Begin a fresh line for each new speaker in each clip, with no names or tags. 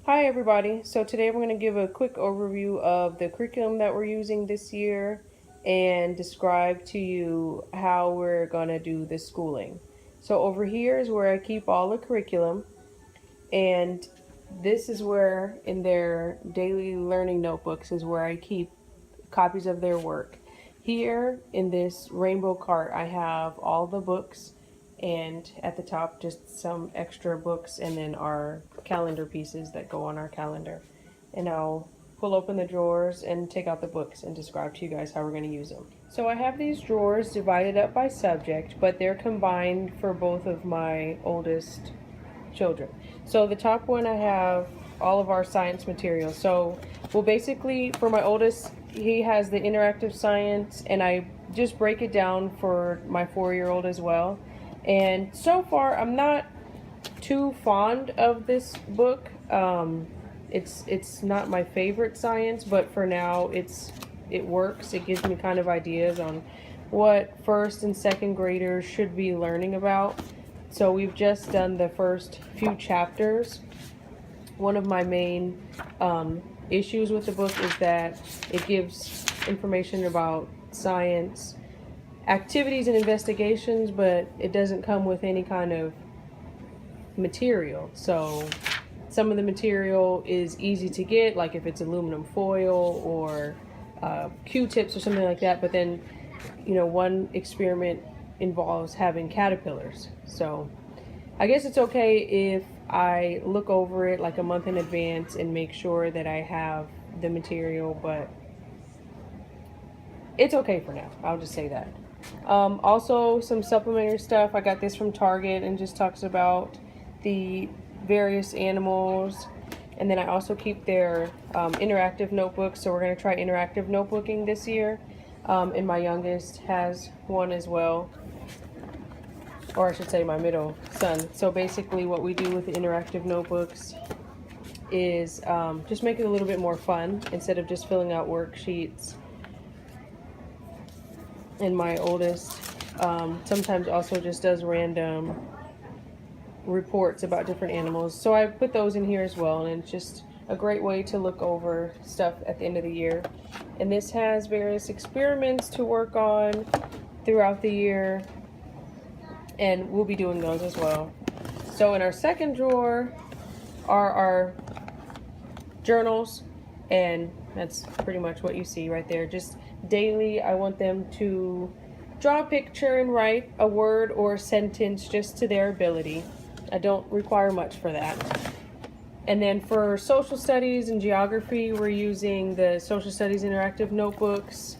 Hi everybody. So today we're going to give a quick overview of the curriculum that we're using this year and describe to you how we're going to do the schooling. So over here is where I keep all the curriculum, and this is where in their daily learning notebooks is where I keep copies of their work. Here in this rainbow cart I have all the books, and at the top just some extra books and then our calendar pieces that go on our calendar. And I'll pull open the drawers and take out the books and describe to you guys how we're going to use them. So I have these drawers divided up by subject, but they're combined for both of my oldest children. So the top one I have all of our science materials. So well, basically for my oldest, he has the interactive science, and I just break it down for my 4-year-old as well. And so far I'm not too fond of this book. It's not my favorite science, but for now it works. It gives me kind of ideas on what first and second graders should be learning about. So we've just done the first few chapters. One of my main issues with the book is that it gives information about science, activities and investigations, but it doesn't come with any kind of material. So some of the material is easy to get, like if it's aluminum foil or Q-tips or something like that, but then one experiment involves having caterpillars. So I guess it's okay if I look over it like a month in advance and make sure that I have the material, but it's okay for now. I'll just say that. Also some supplementary stuff. I got this from Target and just talks about the various animals. And then I also keep their interactive notebooks. So we're going to try interactive notebooking this year. And my youngest has one as well. Or I should say my middle son. So basically what we do with the interactive notebooks is just make it a little bit more fun instead of just filling out worksheets. And my oldest sometimes also just does random reports about different animals. So I put those in here as well, and it's just a great way to look over stuff at the end of the year. And this has various experiments to work on throughout the year, and we'll be doing those as well. So in our second drawer are our journals, and that's pretty much what you see right there. Just daily, I want them to draw a picture and write a word or a sentence just to their ability. I don't require much for that. And then for social studies and geography, we're using the social studies interactive notebooks.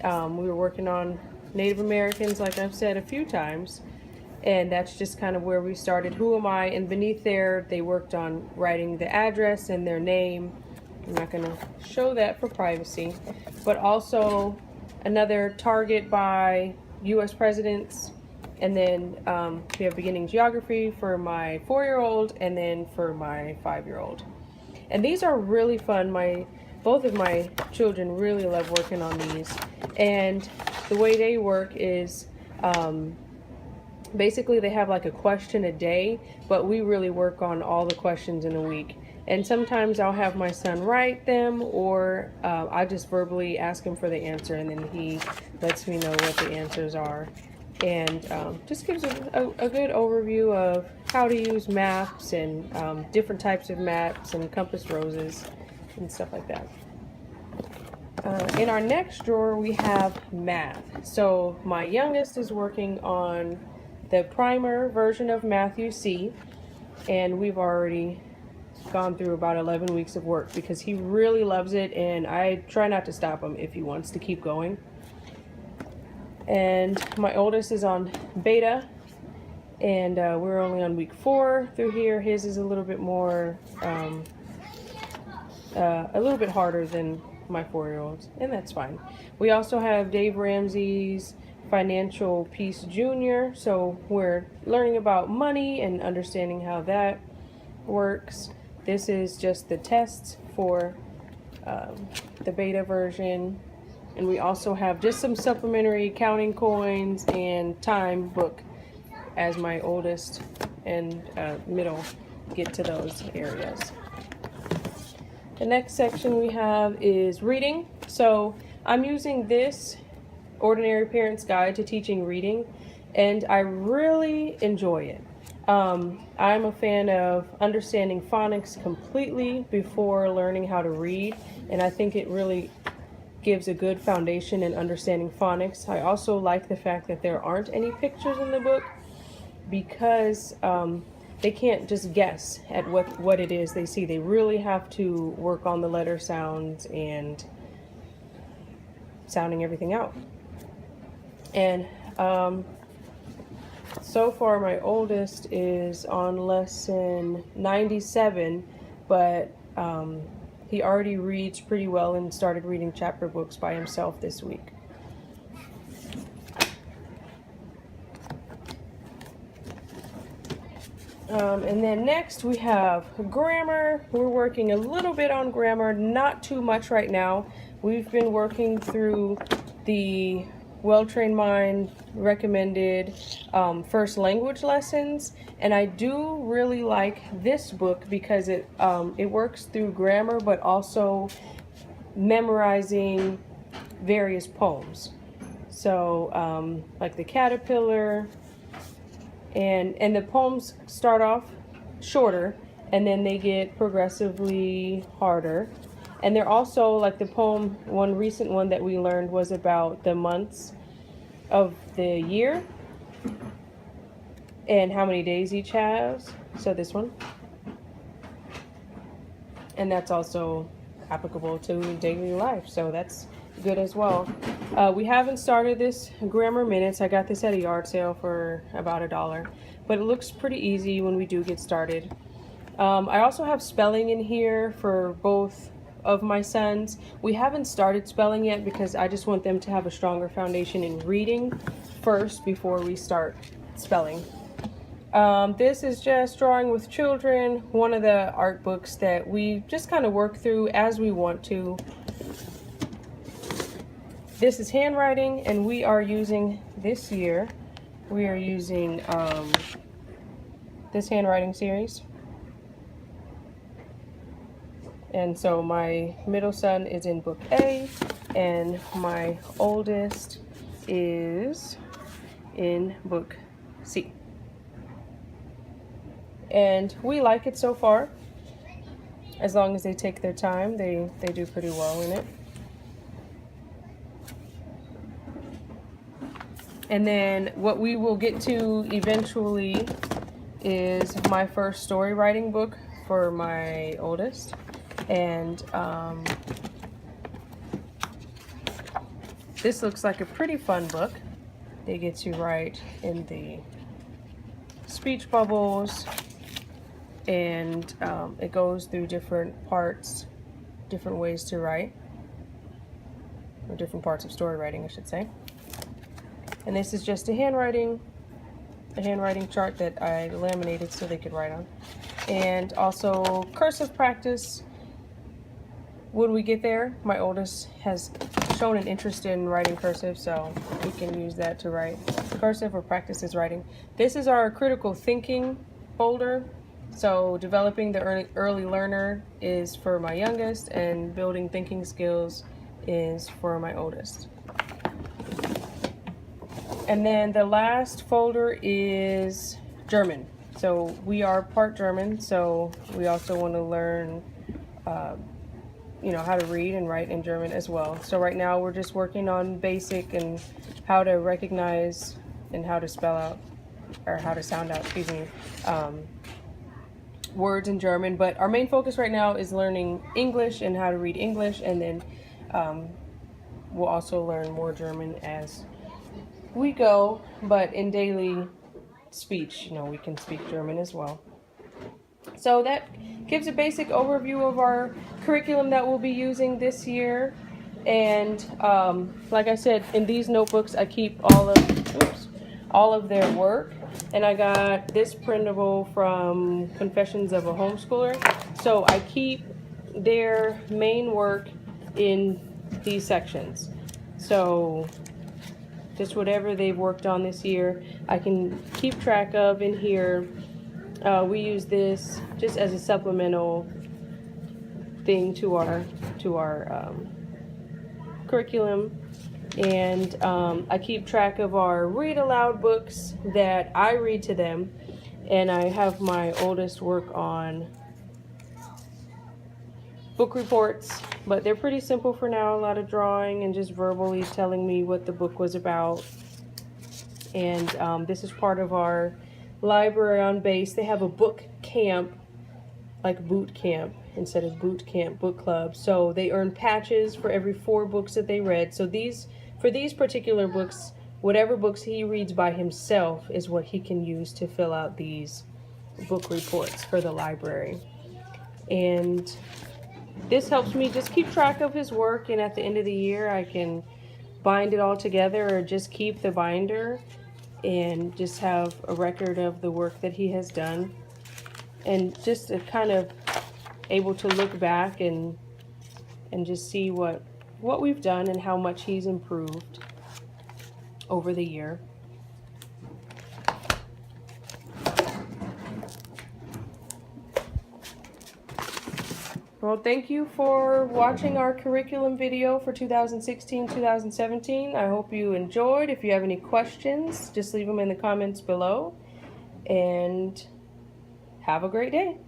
We were working on Native Americans, like I've said a few times, and that's just kind of where we started. Who am I? And beneath there, they worked on writing the address and their name. I'm not going to show that for privacy, but also another target by U.S. presidents. And then we have beginning geography for my 4-year-old and then for my 5-year-old. And these are really fun. Both of my children really love working on these. And the way they work is basically they have like a question a day, but we really work on all the questions in a week. And sometimes I'll have my son write them, or I just verbally ask him for the answer, and then he lets me know what the answers are. And just gives a good overview of how to use maps and different types of maps and compass roses and stuff like that. In our next drawer we have math. So my youngest is working on the primer version of Matthew C, and we've already gone through about 11 weeks of work because he really loves it, and I try not to stop him if he wants to keep going. And my oldest is on beta, and we're only on week 4 through here. His is a little bit more a little bit harder than my 4-year-old's, and that's fine. We also have Dave Ramsey's Financial Peace Junior, so we're learning about money and understanding how that works. This is just the tests for the beta version. And we also have just some supplementary counting coins and time book as my oldest and middle get to those areas. The next section we have is reading. So I'm using this Ordinary Parent's Guide to Teaching Reading, and I really enjoy it. I'm a fan of understanding phonics completely before learning how to read, and I think it really gives a good foundation in understanding phonics. I also like the fact that there aren't any pictures in the book, because they can't just guess at what it is they see. They really have to work on the letter sounds and sounding everything out. And so far my oldest is on lesson 97, but he already reads pretty well and started reading chapter books by himself this week. And then next we have grammar. We're working a little bit on grammar, not too much right now. We've been working through the Well-Trained Mind recommended first language lessons, and I do really like this book because it works through grammar but also memorizing various poems. So like the caterpillar, and the poems start off shorter and then they get progressively harder. And they're also, like the poem, one recent one that we learned was about the months of the year and how many days each has. So this one. And that's also applicable to daily life, so that's good as well. We haven't started this grammar minutes. I got this at a yard sale for about $1, but it looks pretty easy when we do get started. I also have spelling in here for both of my sons. We haven't started spelling yet because I just want them to have a stronger foundation in reading first before we start spelling. This is just Drawing with Children, one of the art books that we just kind of work through as we want to. This is Handwriting, and we are using this year, we are using this handwriting series. And so my middle son is in book A, and my oldest is in book C. And we like it so far. As long as they take their time, they do pretty well in it. And then what we will get to eventually is my first story writing book for my oldest. And this looks like a pretty fun book. They get to write in the speech bubbles, and it goes through different parts, different ways to write, or different parts of story writing, I should say. And this is just a handwriting chart that I laminated so they could write on. And also cursive practice. When we get there, my oldest has shown an interest in writing cursive, so we can use that to write cursive or practice his writing. This is our critical thinking folder. So developing the early learner is for my youngest, and building thinking skills is for my oldest. And then the last folder is German. So we are part German, so we also want to learn how to read and write in German as well. So right now we're just working on basic and how to recognize and how to spell out, or how to sound out, words in German. But our main focus right now is learning English and how to read English, and then we'll also learn more German as we go. But in daily speech, we can speak German as well. So that gives a basic overview of our curriculum that we'll be using this year. And like I said, in these notebooks I keep all of their work. And I got this printable from Confessions of a Homeschooler. So I keep their main work in these sections. So just whatever they've worked on this year, I can keep track of in here. We use this just as a supplemental thing to our curriculum. And I keep track of our read aloud books that I read to them, and I have my oldest work on book reports, but they're pretty simple for now. A lot of drawing and just verbally telling me what the book was about. And this is part of our library on base. They have a book camp, like boot camp instead of boot camp book club. So they earn patches for every 4 books that they read. So for these particular books, whatever books he reads by himself is what he can use to fill out these book reports for the library. And this helps me just keep track of his work, and at the end of the year I can bind it all together, or just keep the binder and just have a record of the work that he has done, and just to kind of able to look back and just see what we've done and how much he's improved over the year. Well, thank you for watching our curriculum video for 2016-2017. I hope you enjoyed. If you have any questions, just leave them in the comments below. And have a great day.